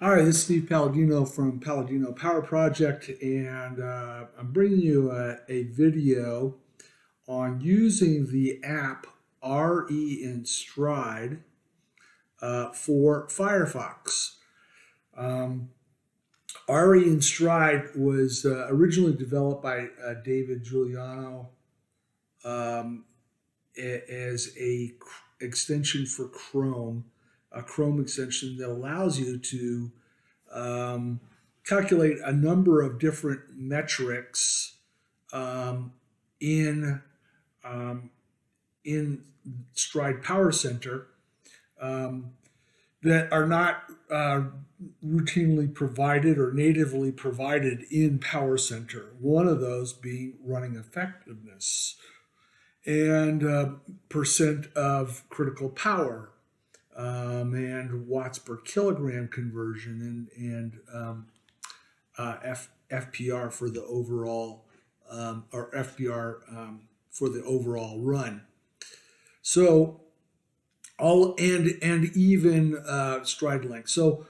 Hi, this is Steve Palladino from Palladino Power Project, and I'm bringing you a video on using the app RE in Stryd for Firefox. Um, RE in Stryd was originally developed by David Giuliano um, as a extension for Chrome, a Chrome extension that allows you to um, calculate a number of different metrics um, in um, in Stride Power Center um, that are not routinely provided or natively provided in Power Center. One of those being running effectiveness and percent of critical power and watts per kilogram conversion and FPR for the overall or FPR for the overall run. So all and even stride length. So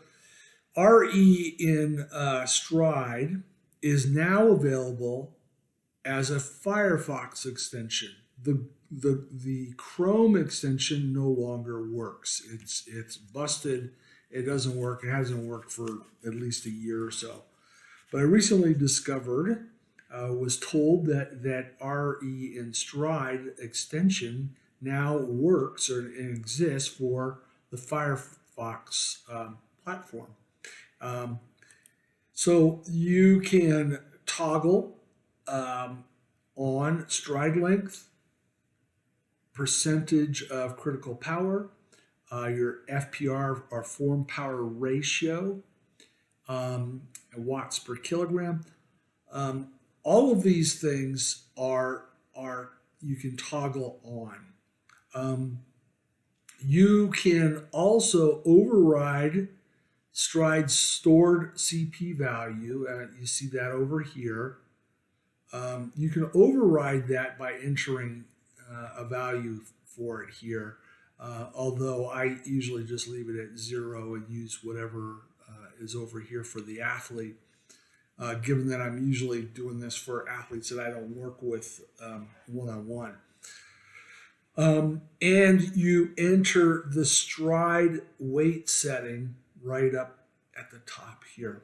RE in Stride is now available as a Firefox extension. The Chrome extension no longer works. It's busted. It doesn't work. It hasn't worked for at least a year or so. But I recently discovered, was told that RE in Stride extension now works or exists for the Firefox platform. Um, so you can toggle on stride length, percentage of critical power, your FPR or form power ratio, watts per kilogram. Um, all of these things are you can toggle on. You can also override Stride's stored CP value. You see that over here. You can override that by entering a value for it here. Although I usually just leave it at 0 and use whatever is over here for the athlete, given that I'm usually doing this for athletes that I don't work with one on one. And you enter the stride weight setting right up at the top here.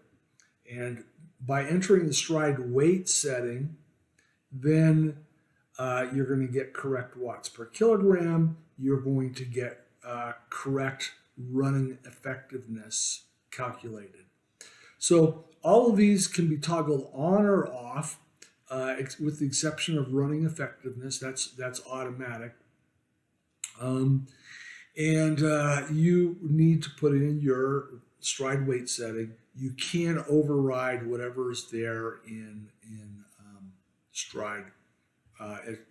And by entering the stride weight setting, then you're going to get correct watts per kilogram. You're going to get correct running effectiveness calculated. So all of these can be toggled on or off, with the exception of running effectiveness. That's automatic. And you need to put in your stride weight setting. You can override whatever is there in stride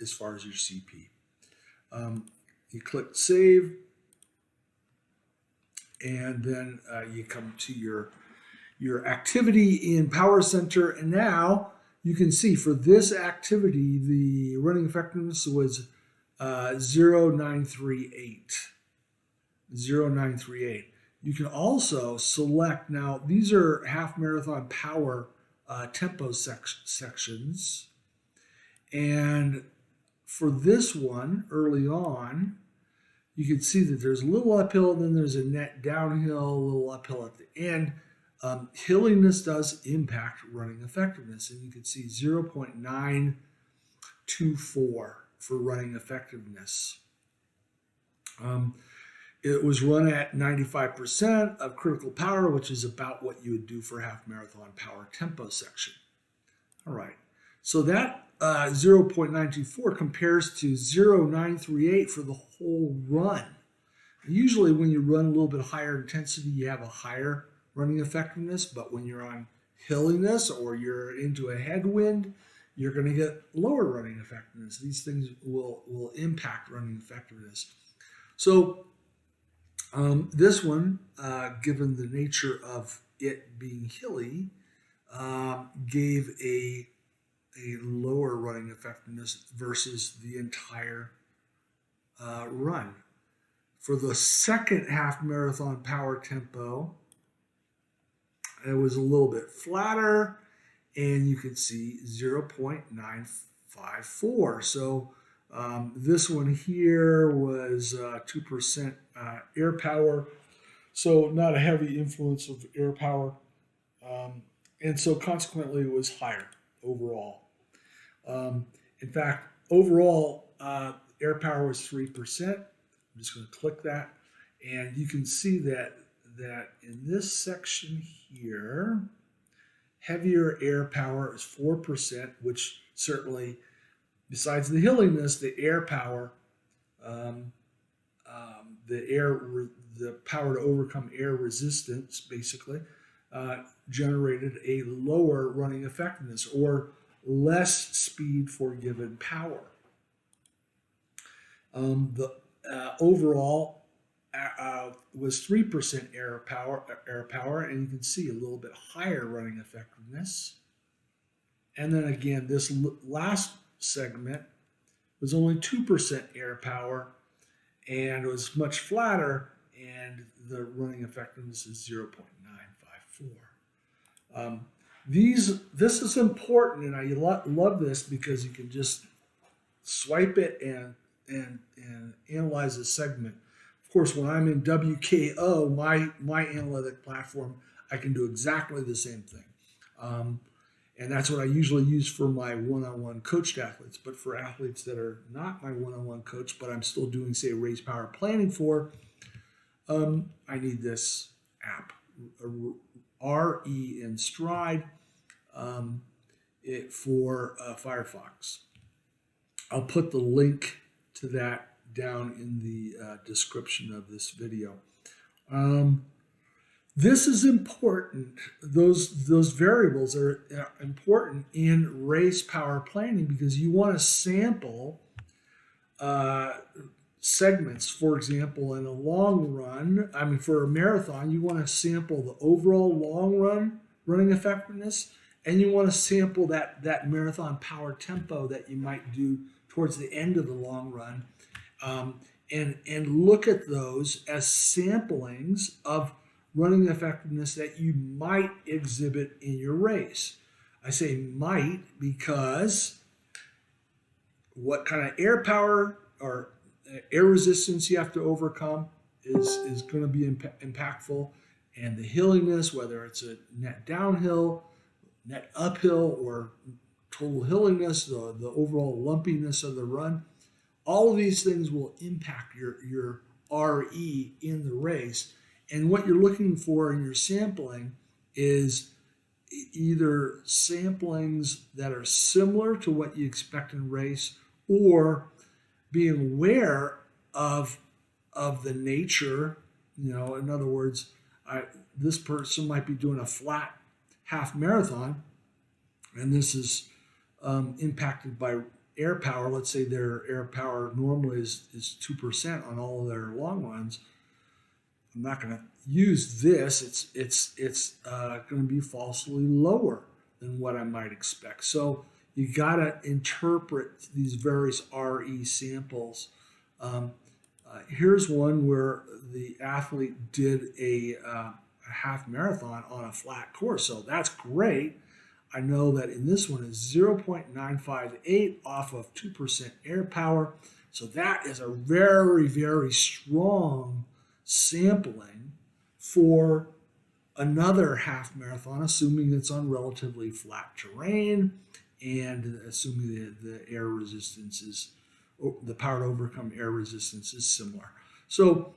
as far as your CP. You click save, and then you come to your activity in Power Center, and now you can see for this activity the running effectiveness was 0938. 0938. You can also select, now these are half marathon power tempo sections, and for this one early on you can see that there's a little uphill, then there's a net downhill, a little uphill at the end. Hilliness does impact running effectiveness, and you can see 0.924 for running effectiveness. It was run at 95% of critical power, which is about what you would do for a half marathon power tempo section. All right, so that 0.924 compares to 0.938 for the whole run. Usually when you run a little bit higher intensity, you have a higher running effectiveness, but when you're on hilliness or you're into a headwind, you're going to get lower running effectiveness. These things will impact running effectiveness. So this one, given the nature of it being hilly, gave a lower running effectiveness versus the entire run. For the second half marathon power tempo, it was a little bit flatter, and you can see 0.954. So this one here was 2% air power, so not a heavy influence of air power, and so consequently it was higher overall. In fact, overall air power was 3%. I'm just going to click that, and you can see that in this section here, heavier air power is 4%, which certainly, besides the hilliness, the air power, the power to overcome air resistance, basically, generated a lower running effectiveness or less speed for given power. The overall was 3% air power, and you can see a little bit higher running effectiveness. And then again, this last segment was only 2% air power, and it was much flatter, and the running effectiveness is 0.954. This is important, and I love this because you can just swipe it and analyze the segment. Of course, when I'm in WKO, my analytic platform, I can do exactly the same thing. And that's what I usually use for my one-on-one coached athletes. But for athletes that are not my one-on-one coach, but I'm still doing, say, race power planning for, I need this app, RE in Stryd, for Firefox. I'll put the link to that down in the description of this video. This is important. Those variables are important in race power planning because you want to sample segments. For example, in a long run, for a marathon, you want to sample the overall long run running effectiveness, and you want to sample that marathon power tempo that you might do towards the end of the long run, and look at those as samplings of running effectiveness that you might exhibit in your race. I say might because what kind of air power or air resistance you have to overcome is going to be impactful, and the hilliness, whether it's a net downhill, net uphill, or total hilliness, the overall lumpiness of the run, all of these things will impact your RE in the race. And what you're looking for in your sampling is either samplings that are similar to what you expect in race, or being aware of the nature. In other words, this person might be doing a flat half marathon, and this is impacted by air power. Let's say their air power normally is 2% on all of their long runs. I'm not going to use this. It's going to be falsely lower than what I might expect. So you got to interpret these various RE samples. Here's one where the athlete did a half marathon on a flat course. So that's great. I know that in this one is 0.958 off of 2% air power. So that is a very, very strong sampling for another half marathon, assuming it's on relatively flat terrain and assuming the air resistance is, the power to overcome air resistance is similar. So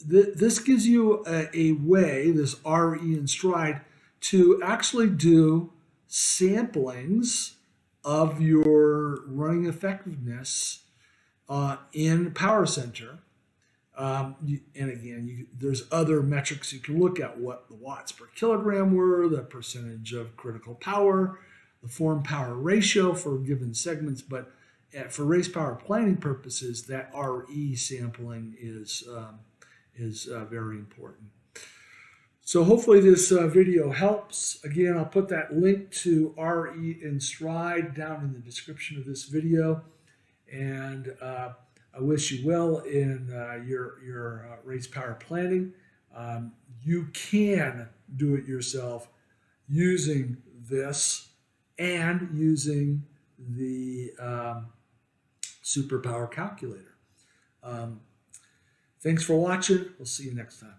this gives you a way, this RE in Stryd, to actually do samplings of your running effectiveness in Power Center. And again, there's other metrics you can look at, what the watts per kilogram were, the percentage of critical power, the form power ratio for given segments. But for race power planning purposes, that RE sampling is very important. So hopefully this video helps. Again, I'll put that link to RE in Stryd down in the description of this video. And I wish you well in your race power planning. You can do it yourself using this and using the Superpower calculator. Thanks for watching. We'll see you next time.